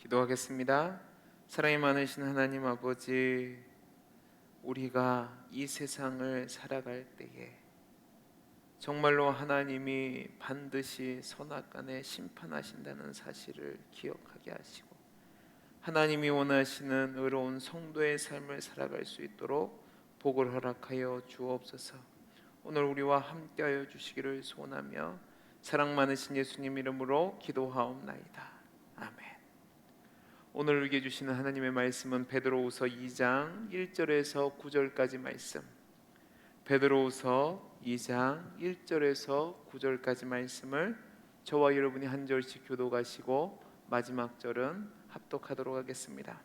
기도하겠습니다. 사랑이 많으신 하나님 아버지, 우리가 이 세상을 살아갈 때에 정말로 하나님이 반드시 선악간에 심판하신다는 사실을 기억하게 하시고, 하나님이 원하시는 의로운 성도의 삶을 살아갈 수 있도록 복을 허락하여 주옵소서. 오늘 우리와 함께하여 주시기를 소원하며 사랑 많으신 예수님 이름으로 기도하옵나이다. 아멘. 오늘 우리에게 주시는 하나님의 말씀은 베드로후서 2장 1절에서 9절까지 말씀. 베드로후서 2장 1절에서 9절까지 말씀을 저와 여러분이 한 절씩 교독하시고 마지막 절은 합독하도록 하겠습니다.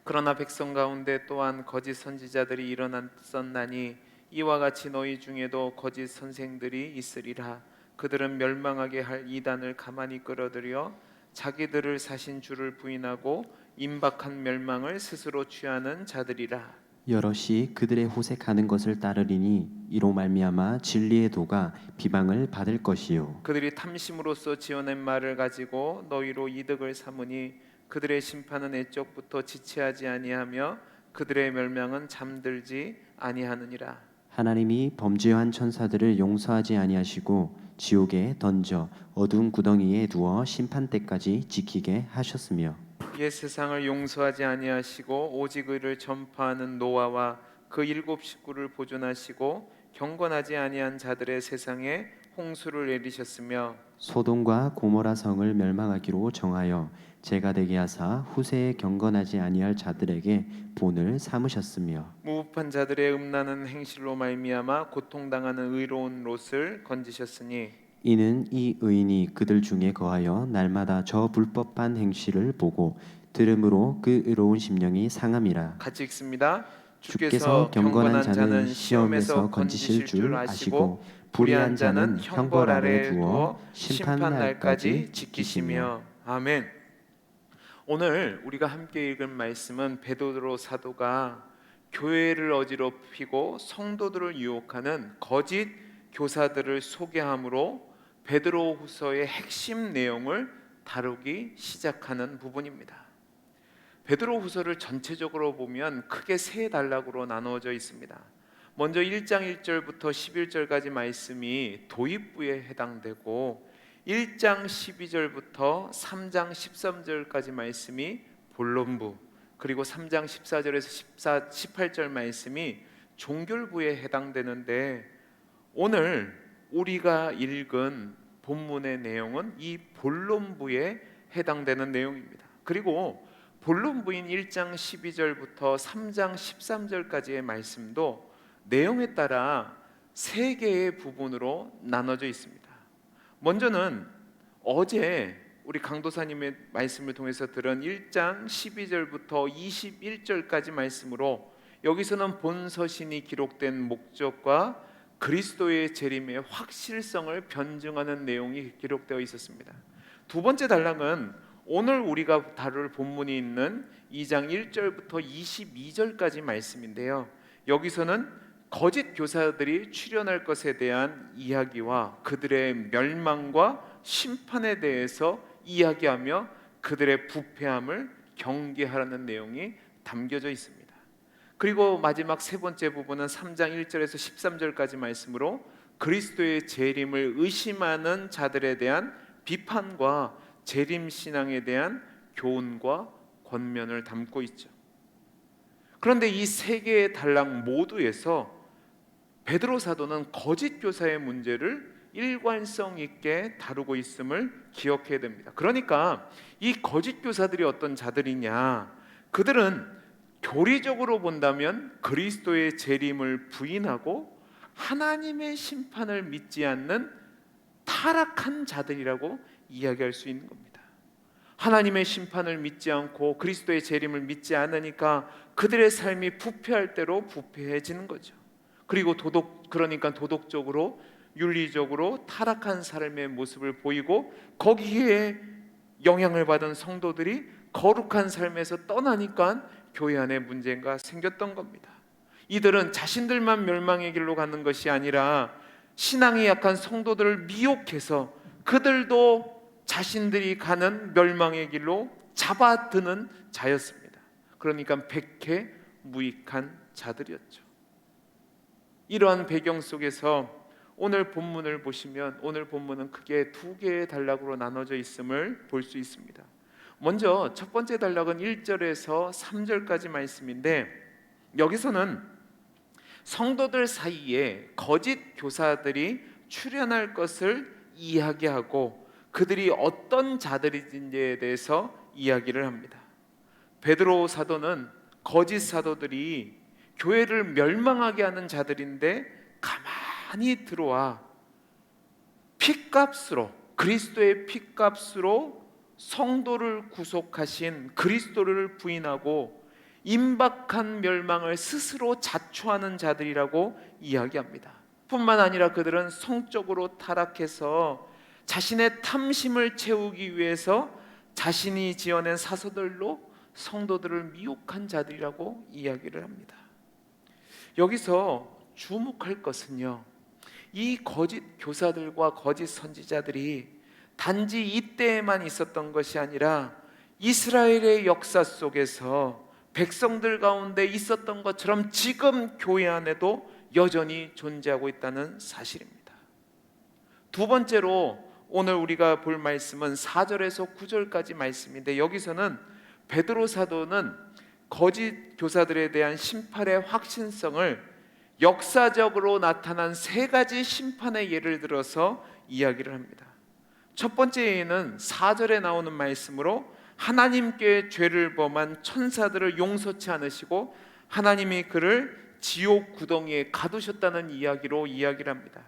그러나 백성 가운데 또한 거짓 선지자들이 일어났었나니 이와 같이 너희 중에도 거짓 선생들이 있으리라. 그들은 멸망하게 할 이단을 가만히 끌어들여 자기들을 사신 주를 부인하고 임박한 멸망을 스스로 취하는 자들이라. 여럿이 그들의 호색하는 것을 따르리니 이로 말미암아 진리의 도가 비방을 받을 것이요 그들이 탐심으로써 지어낸 말을 가지고 너희로 이득을 삼으니 그들의 심판은 애적부터 지체하지 아니하며 그들의 멸망은 잠들지 아니하느니라. 하나님이 범죄한 천사들을 용서하지 아니하시고 지옥에 던져 어두운 구덩이에 두어 심판 때까지 지키게 하셨으며 옛 세상을 용서하지 아니하시고 오직 의를 전파하는 노아와 그 7 식구를 보존하시고 경건하지 아니한 자들의 세상에 홍수를 내리셨으며 소돔과 고모라 성을 멸망하기로 정하여 재가 되게 하사 후세에 경건하지 아니할 자들에게 본을 삼으셨으며 무법한 자들의 음란한 행실로 말미암아 고통당하는 의로운 롯을 건지셨으니 이는 이 의인이 그들 중에 거하여 날마다 저 불법한 행실을 보고 들음으로 그 의로운 심령이 상함이라. 같이 읽습니다. 주께서 경건한 자는 시험에서 건지실 줄 아시고 불의한 자는 형벌 아래 두어 심판 날까지 지키시며. 아멘. 오늘 우리가 함께 읽은 말씀은 베드로 사도가 교회를 어지럽히고 성도들을 유혹하는 거짓 교사들을 소개함으로 베드로후서의 핵심 내용을 다루기 시작하는 부분입니다. 베드로후서를 전체적으로 보면 크게 세 단락으로 나누어져 있습니다. 먼저 1장 1절부터 11절까지 말씀이 도입부에 해당되고 1장 12절부터 3장 13절까지 말씀이 본론부, 그리고 3장 14절에서 18절 말씀이 종결부에 해당되는데, 오늘 우리가 읽은 본문의 내용은 이 본론부에 해당되는 내용입니다. 그리고 본론부인 1장 12절부터 3장 13절까지의 말씀도 내용에 따라 세 개의 부분으로 나눠져 있습니다. 먼저는 어제 우리 강도사님의 말씀을 통해서 들은 1장 12절부터 21절까지 말씀으로, 여기서는 본 서신이 기록된 목적과 그리스도의 재림의 확실성을 변증하는 내용이 기록되어 있었습니다. 두 번째 단락은 오늘 우리가 다룰 본문이 있는 2장 1절부터 22절까지 말씀인데요, 여기서는 거짓 교사들이 출현할 것에 대한 이야기와 그들의 멸망과 심판에 대해서 이야기하며 그들의 부패함을 경계하라는 내용이 담겨져 있습니다. 그리고 마지막 세 번째 부분은 3장 1절에서 13절까지 말씀으로 그리스도의 재림을 의심하는 자들에 대한 비판과 재림신앙에 대한 교훈과 권면을 담고 있죠. 그런데 이 세 개의 단락 모두에서 베드로 사도는 거짓 교사의 문제를 일관성 있게 다루고 있음을 기억해야 됩니다. 그러니까 이 거짓 교사들이 어떤 자들이냐, 그들은 교리적으로 본다면 그리스도의 재림을 부인하고 하나님의 심판을 믿지 않는 타락한 자들이라고 이야기할 수 있는 겁니다. 하나님의 심판을 믿지 않고 그리스도의 재림을 믿지 않으니까 그들의 삶이 부패할 대로 부패해지는 거죠. 그리고 그러니까 도덕적으로 윤리적으로 타락한 삶의 모습을 보이고, 거기에 영향을 받은 성도들이 거룩한 삶에서 떠나니까 교회 안에 문제가 생겼던 겁니다. 이들은 자신들만 멸망의 길로 가는 것이 아니라 신앙이 약한 성도들을 미혹해서 그들도 자신들이 가는 멸망의 길로 잡아드는 자였습니다. 그러니까 백해무익한 자들이었죠. 이러한 배경 속에서 오늘 본문을 보시면 오늘 본문은 크게 두 개의 단락으로 나눠져 있음을 볼 수 있습니다. 먼저 첫 번째 단락은 1절에서 3절까지 말씀인데, 여기서는 성도들 사이에 거짓 교사들이 출현할 것을 이야기하고 그들이 어떤 자들인지에 대해서 이야기를 합니다. 베드로 사도는 거짓 사도들이 교회를 멸망하게 하는 자들인데 가만히 들어와 피값으로, 그리스도의 피값으로 성도를 구속하신 그리스도를 부인하고 임박한 멸망을 스스로 자초하는 자들이라고 이야기합니다. 뿐만 아니라 그들은 성적으로 타락해서 자신의 탐심을 채우기 위해서 자신이 지어낸 사서들로 성도들을 미혹한 자들이라고 이야기를 합니다. 여기서 주목할 것은요, 이 거짓 교사들과 거짓 선지자들이 단지 이때에만 있었던 것이 아니라 이스라엘의 역사 속에서 백성들 가운데 있었던 것처럼 지금 교회 안에도 여전히 존재하고 있다는 사실입니다. 두 번째로 오늘 우리가 볼 말씀은 4절에서 9절까지 말씀인데, 여기서는 베드로 사도는 거짓 교사들에 대한 심판의 확신성을 역사적으로 나타난 세 가지 심판의 예를 들어서 이야기를 합니다. 첫 번째 예는 4절에 나오는 말씀으로 하나님께 죄를 범한 천사들을 용서치 않으시고 하나님이 그를 지옥 구덩이에 가두셨다는 이야기로 이야기를 합니다.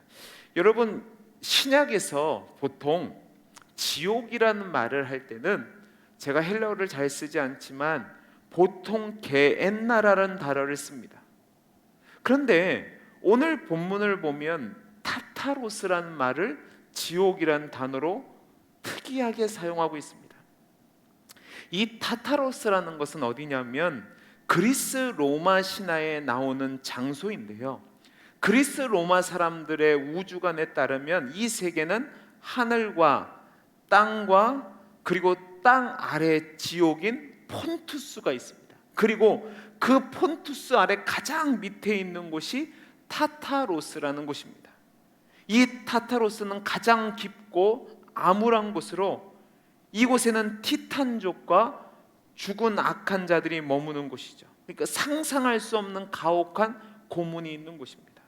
여러분, 신약에서 보통 지옥이라는 말을 할 때는, 제가 헬라어를 잘 쓰지 않지만 보통 게엔나라는 단어를 씁니다. 그런데 오늘 본문을 보면 타타로스라는 말을 지옥이라는 단어로 특이하게 사용하고 있습니다. 이 타타로스라는 것은 어디냐면 그리스 로마 신화에 나오는 장소인데요, 그리스 로마 사람들의 우주관에 따르면 이 세계는 하늘과 땅과 그리고 땅 아래 지옥인 폰투스가 있습니다. 그리고 그 폰투스 아래 가장 밑에 있는 곳이 타타로스라는 곳입니다. 이 타타로스는 가장 깊고 암울한 곳으로 이곳에는 티탄족과 죽은 악한 자들이 머무는 곳이죠. 그러니까 상상할 수 없는 가혹한 고문이 있는 곳입니다.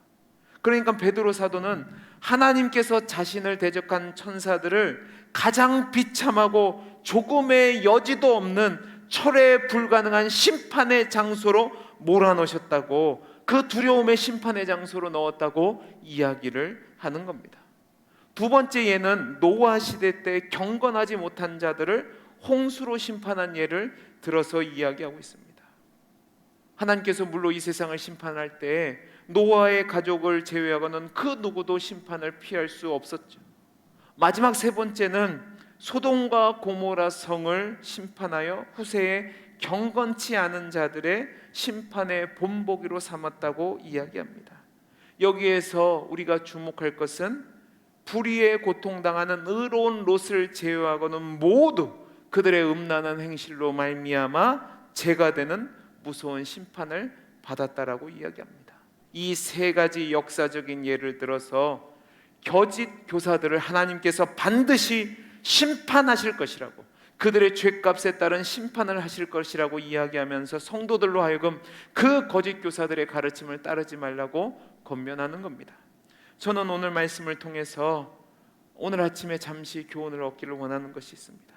그러니까 베드로 사도는 하나님께서 자신을 대적한 천사들을 가장 비참하고 조금의 여지도 없는 철회 불가능한 심판의 장소로 몰아넣으셨다고, 그 두려움의 심판의 장소로 넣었다고 이야기를 하는 겁니다. 두 번째 예는 노아 시대 때 경건하지 못한 자들을 홍수로 심판한 예를 들어서 이야기하고 있습니다. 하나님께서 물로 이 세상을 심판할 때 노아의 가족을 제외하고는 그 누구도 심판을 피할 수 없었죠. 마지막 세 번째는 소돔과 고모라 성을 심판하여 후세에 경건치 않은 자들의 심판의 본보기로 삼았다고 이야기합니다. 여기에서 우리가 주목할 것은 불의에 고통당하는 의로운 롯을 제외하고는 모두 그들의 음란한 행실로 말미암아 죄가 되는 무서운 심판을 받았다라고 이야기합니다. 이 세 가지 역사적인 예를 들어서 거짓 교사들을 하나님께서 반드시 심판하실 것이라고, 그들의 죄값에 따른 심판을 하실 것이라고 이야기하면서 성도들로 하여금 그 거짓 교사들의 가르침을 따르지 말라고 권면하는 겁니다. 저는 오늘 말씀을 통해서 오늘 아침에 잠시 교훈을 얻기를 원하는 것이 있습니다.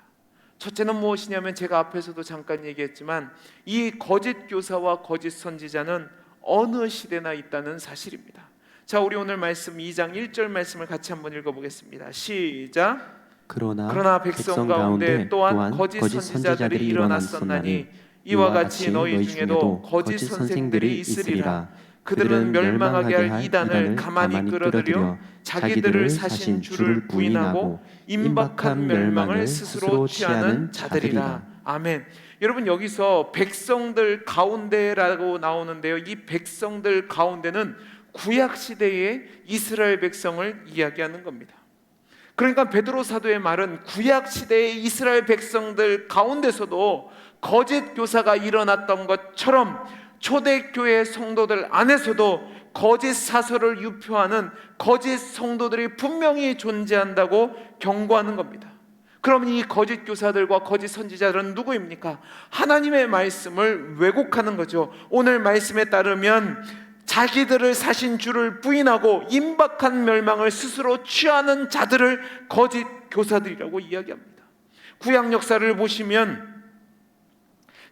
첫째는 무엇이냐면, 제가 앞에서도 잠깐 얘기했지만 이 거짓 교사와 거짓 선지자는 어느 시대나 있다는 사실입니다. 자, 우리 오늘 말씀 2장 1절 말씀을 같이 한번 읽어보겠습니다. 시작. 그러나 백성 가운데 또한 거짓 선지자들이 일어났었나니 이와 같이 너희 중에도 거짓 선생들이 있으리라. 그들은 멸망하게 할 이단을 가만히 끌어들여 자기들을 사신 주를 부인하고 임박한 멸망을 스스로 취하는 자들이라. 아멘. 여러분, 여기서 백성들 가운데라고 나오는데요, 이 백성들 가운데는 구약 시대의 이스라엘 백성을 이야기하는 겁니다. 그러니까 베드로 사도의 말은 구약 시대의 이스라엘 백성들 가운데서도 거짓 교사가 일어났던 것처럼 초대교회 성도들 안에서도 거짓 사설을 유표하는 거짓 성도들이 분명히 존재한다고 경고하는 겁니다. 그럼 이 거짓 교사들과 거짓 선지자들은 누구입니까? 하나님의 말씀을 왜곡하는 거죠. 오늘 말씀에 따르면 자기들을 사신 주를 부인하고 임박한 멸망을 스스로 취하는 자들을 거짓 교사들이라고 이야기합니다. 구약 역사를 보시면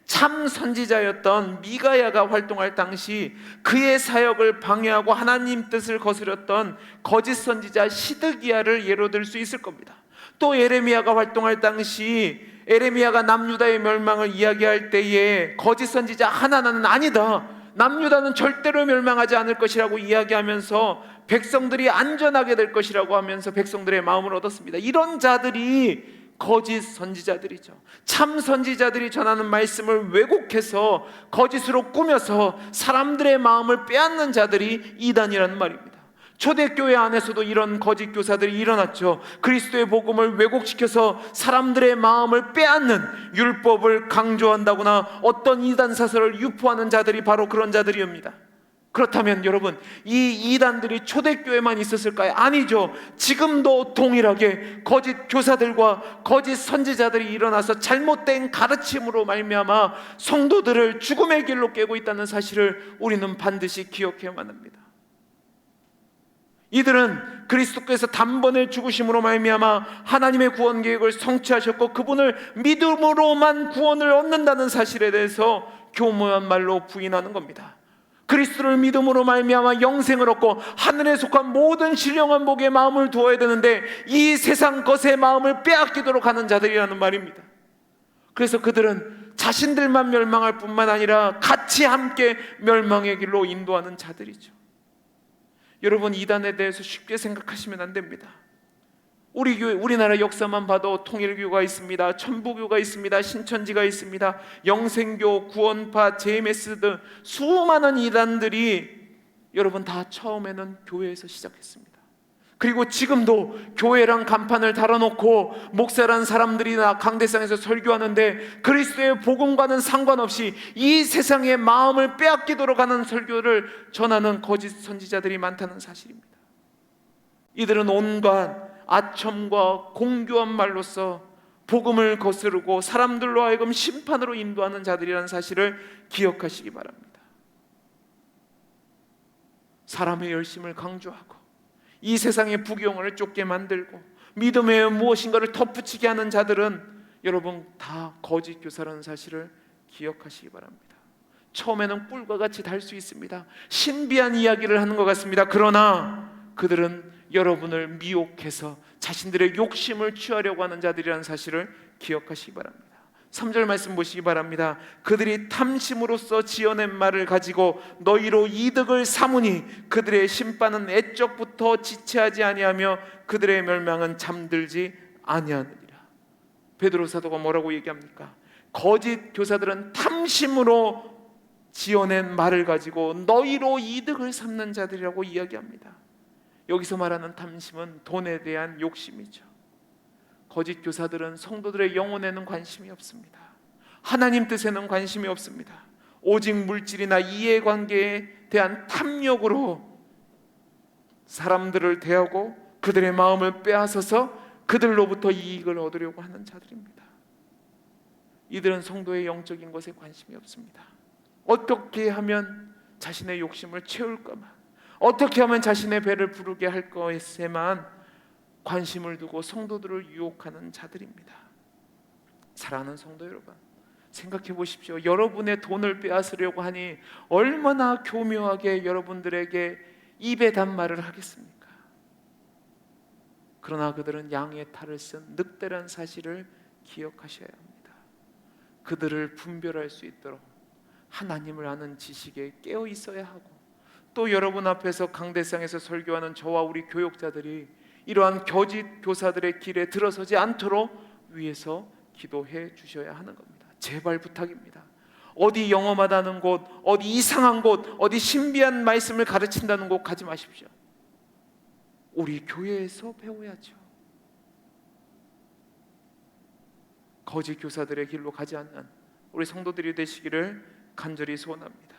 참 선지자였던 미가야가 활동할 당시 그의 사역을 방해하고 하나님 뜻을 거스렸던 거짓 선지자 시드기야를 예로 들 수 있을 겁니다. 또 에레미야가 활동할 당시 에레미야가 남유다의 멸망을 이야기할 때에 거짓 선지자 하나는 아니다, 남유다는 절대로 멸망하지 않을 것이라고 이야기하면서 백성들이 안전하게 될 것이라고 하면서 백성들의 마음을 얻었습니다. 이런 자들이 거짓 선지자들이죠. 참 선지자들이 전하는 말씀을 왜곡해서 거짓으로 꾸며서 사람들의 마음을 빼앗는 자들이 이단이라는 말입니다. 초대교회 안에서도 이런 거짓 교사들이 일어났죠. 그리스도의 복음을 왜곡시켜서 사람들의 마음을 빼앗는, 율법을 강조한다거나 어떤 이단 사설을 유포하는 자들이 바로 그런 자들이옵니다. 그렇다면 여러분, 이 이단들이 초대교회만 있었을까요? 아니죠. 지금도 동일하게 거짓 교사들과 거짓 선지자들이 일어나서 잘못된 가르침으로 말미암아 성도들을 죽음의 길로 깨고 있다는 사실을 우리는 반드시 기억해야만 합니다. 이들은 그리스도께서 단번에 죽으심으로 말미암아 하나님의 구원 계획을 성취하셨고 그분을 믿음으로만 구원을 얻는다는 사실에 대해서 교묘한 말로 부인하는 겁니다. 그리스도를 믿음으로 말미암아 영생을 얻고 하늘에 속한 모든 신령한 복에 마음을 두어야 되는데 이 세상 것의 마음을 빼앗기도록 하는 자들이라는 말입니다. 그래서 그들은 자신들만 멸망할 뿐만 아니라 같이 함께 멸망의 길로 인도하는 자들이죠. 여러분, 이단에 대해서 쉽게 생각하시면 안 됩니다. 우리 교회, 우리나라 역사만 봐도 통일교가 있습니다, 천부교가 있습니다, 신천지가 있습니다, 영생교, 구원파, JMS 등 수많은 이단들이 여러분 다 처음에는 교회에서 시작했습니다. 그리고 지금도 교회랑 간판을 달아놓고 목사란 사람들이나 강대상에서 설교하는데 그리스도의 복음과는 상관없이 이 세상의 마음을 빼앗기도록 하는 설교를 전하는 거짓 선지자들이 많다는 사실입니다. 이들은 온갖 아첨과 공교한 말로써 복음을 거스르고 사람들로 하여금 심판으로 인도하는 자들이라는 사실을 기억하시기 바랍니다. 사람의 열심을 강조하고 이 세상의 부귀영화를 쫓게 만들고 믿음의 무엇인가를 덧붙이게 하는 자들은 여러분 다 거짓 교사라는 사실을 기억하시기 바랍니다. 처음에는 꿀과 같이 달 수 있습니다. 신비한 이야기를 하는 것 같습니다. 그러나 그들은 여러분을 미혹해서 자신들의 욕심을 취하려고 하는 자들이라는 사실을 기억하시기 바랍니다. 3절 말씀 보시기 바랍니다. 그들이 탐심으로써 지어낸 말을 가지고 너희로 이득을 삼으니 그들의 심판은 애적부터 지체하지 아니하며 그들의 멸망은 잠들지 아니하느니라. 베드로 사도가 뭐라고 얘기합니까? 거짓 교사들은 탐심으로 지어낸 말을 가지고 너희로 이득을 삼는 자들이라고 이야기합니다. 여기서 말하는 탐심은 돈에 대한 욕심이죠. 거짓 교사들은 성도들의 영혼에는 관심이 없습니다. 하나님 뜻에는 관심이 없습니다. 오직 물질이나 이해관계에 대한 탐욕으로 사람들을 대하고 그들의 마음을 빼앗아서 그들로부터 이익을 얻으려고 하는 자들입니다. 이들은 성도의 영적인 것에 관심이 없습니다. 어떻게 하면 자신의 욕심을 채울까만, 어떻게 하면 자신의 배를 부르게 할 것에만 관심을 두고 성도들을 유혹하는 자들입니다. 사랑하는 성도 여러분, 생각해 보십시오. 여러분의 돈을 빼앗으려고 하니 얼마나 교묘하게 여러분들에게 입에 단 말을 하겠습니까? 그러나 그들은 양의 탈을 쓴 늑대라는 사실을 기억하셔야 합니다. 그들을 분별할 수 있도록 하나님을 아는 지식에 깨어 있어야 하고, 또 여러분 앞에서 강대상에서 설교하는 저와 우리 교역자들이 이러한 거짓 교사들의 길에 들어서지 않도록 위에서 기도해 주셔야 하는 겁니다. 제발 부탁입니다. 어디 영험하다는 곳, 어디 이상한 곳, 어디 신비한 말씀을 가르친다는 곳 가지 마십시오. 우리 교회에서 배워야죠. 거짓 교사들의 길로 가지 않는 우리 성도들이 되시기를 간절히 소원합니다.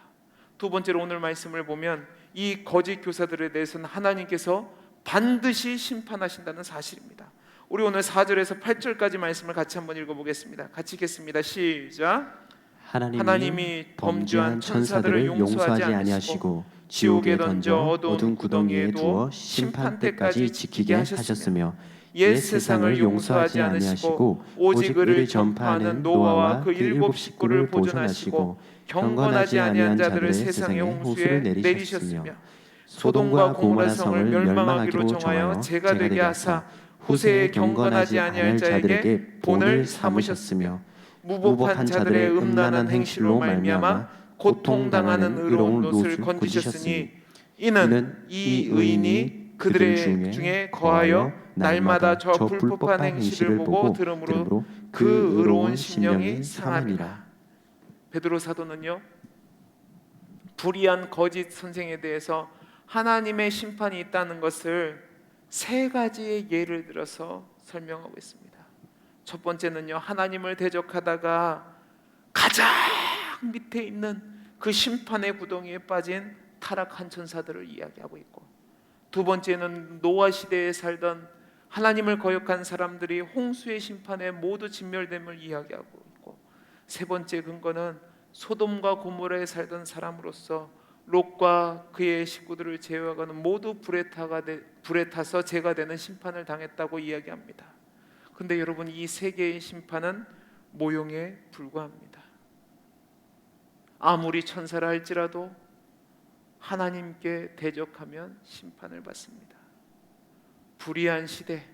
두 번째로 오늘 말씀을 보면 이 거짓 교사들에 대해서는 하나님께서 반드시 심판하신다는 사실입니다. 우리 오늘 4절에서 8절까지 말씀을 같이 한번 읽어보겠습니다. 같이 읽겠습니다. 시작. 하나님이 범죄한 천사들을 용서하지 아니하시고 지옥에 던져 어두운 구덩이에 두어 심판 때까지 지키게 하셨으며 옛 세상을 용서하지 않으시고 오직 의를 전파하는 노아와 그 일곱 식구를 보존하시고 경건하지 아니한 자들을 세상의 홍수에 내리셨으며 소돔과 고모라 성을 멸망하기로 정하여 재가 되게 하사 후세에 경건하지 아니할 자에게 본을 삼으셨으며 무법한 자들의 음란한 행실로 말미암아 고통당하는 의로운 롯을 건지셨으니 이는 이 의인이 그들의 중에 거하여 날마다 저 불법한 행실을 보고 들으므로 그 의로운 심령이 상하니라. 베드로 사도는요, 불의한 거짓 선생에 대해서 하나님의 심판이 있다는 것을 세 가지의 예를 들어서 설명하고 있습니다. 첫 번째는요, 하나님을 대적하다가 가장 밑에 있는 그 심판의 구덩이에 빠진 타락한 천사들을 이야기하고 있고, 두 번째는 노아 시대에 살던 하나님을 거역한 사람들이 홍수의 심판에 모두 진멸됨을 이야기하고 있고, 세 번째 근거는 소돔과 고모라에 살던 사람으로서 롯과 그의 식구들을 제외하고는 모두 불에 타서 죄가 되는 심판을 당했다고 이야기합니다. 근데 여러분, 이 세 개의 심판은 모형에 불과합니다. 아무리 천사라 할지라도 하나님께 대적하면 심판을 받습니다. 불의한 시대,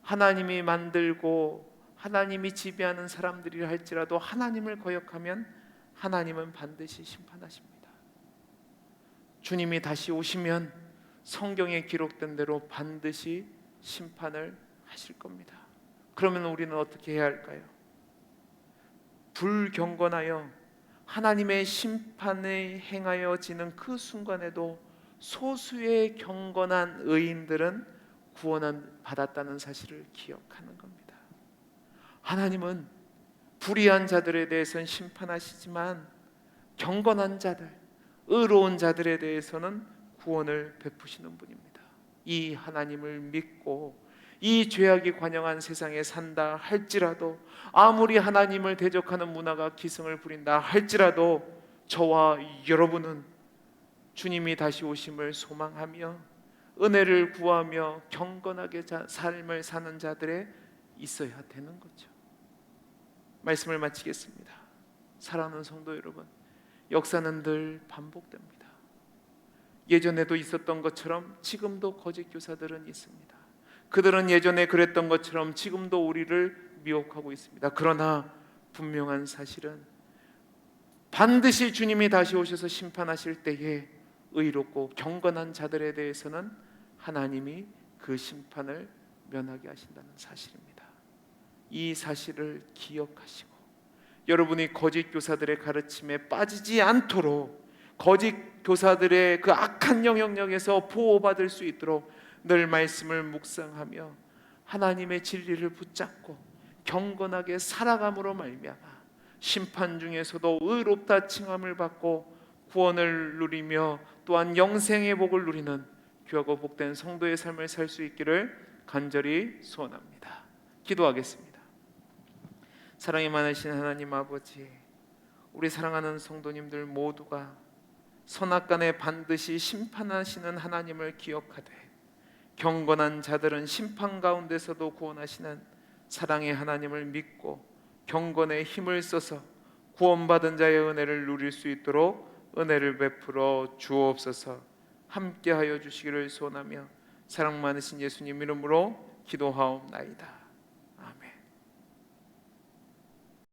하나님이 만들고 하나님이 지배하는 사람들이라 할지라도 하나님을 거역하면 하나님은 반드시 심판하십니다. 주님이 다시 오시면 성경에 기록된 대로 반드시 심판을 하실 겁니다. 그러면 우리는 어떻게 해야 할까요? 불경건하여 하나님의 심판에 행하여지는 그 순간에도 소수의 경건한 의인들은 구원을 받았다는 사실을 기억하는 겁니다. 하나님은 불의한 자들에 대해서는 심판하시지만 경건한 자들, 의로운 자들에 대해서는 구원을 베푸시는 분입니다. 이 하나님을 믿고 이 죄악이 관영한 세상에 산다 할지라도, 아무리 하나님을 대적하는 문화가 기승을 부린다 할지라도, 저와 여러분은 주님이 다시 오심을 소망하며 은혜를 구하며 경건하게 삶을 사는 자들에 있어야 되는 거죠. 말씀을 마치겠습니다. 사랑하는 성도 여러분, 역사는 늘 반복됩니다. 예전에도 있었던 것처럼 지금도 거짓 교사들은 있습니다. 그들은 예전에 그랬던 것처럼 지금도 우리를 미혹하고 있습니다. 그러나 분명한 사실은 반드시 주님이 다시 오셔서 심판하실 때에 의롭고 경건한 자들에 대해서는 하나님이 그 심판을 면하게 하신다는 사실입니다. 이 사실을 기억하시고 여러분이 거짓 교사들의 가르침에 빠지지 않도록, 거짓 교사들의 그 악한 영향력에서 보호받을 수 있도록 늘 말씀을 묵상하며 하나님의 진리를 붙잡고 경건하게 살아감으로 말미암아 심판 중에서도 의롭다 칭함을 받고 구원을 누리며 또한 영생의 복을 누리는 귀하고 복된 성도의 삶을 살 수 있기를 간절히 소원합니다. 기도하겠습니다. 사랑이 많으신 하나님 아버지, 우리 사랑하는 성도님들 모두가 선악간에 반드시 심판하시는 하나님을 기억하되 경건한 자들은 심판 가운데서도 구원하시는 사랑의 하나님을 믿고 경건의 힘을 써서 구원받은 자의 은혜를 누릴 수 있도록 은혜를 베풀어 주옵소서. 함께하여 주시기를 소원하며 사랑 많으신 예수님 이름으로 기도하옵나이다.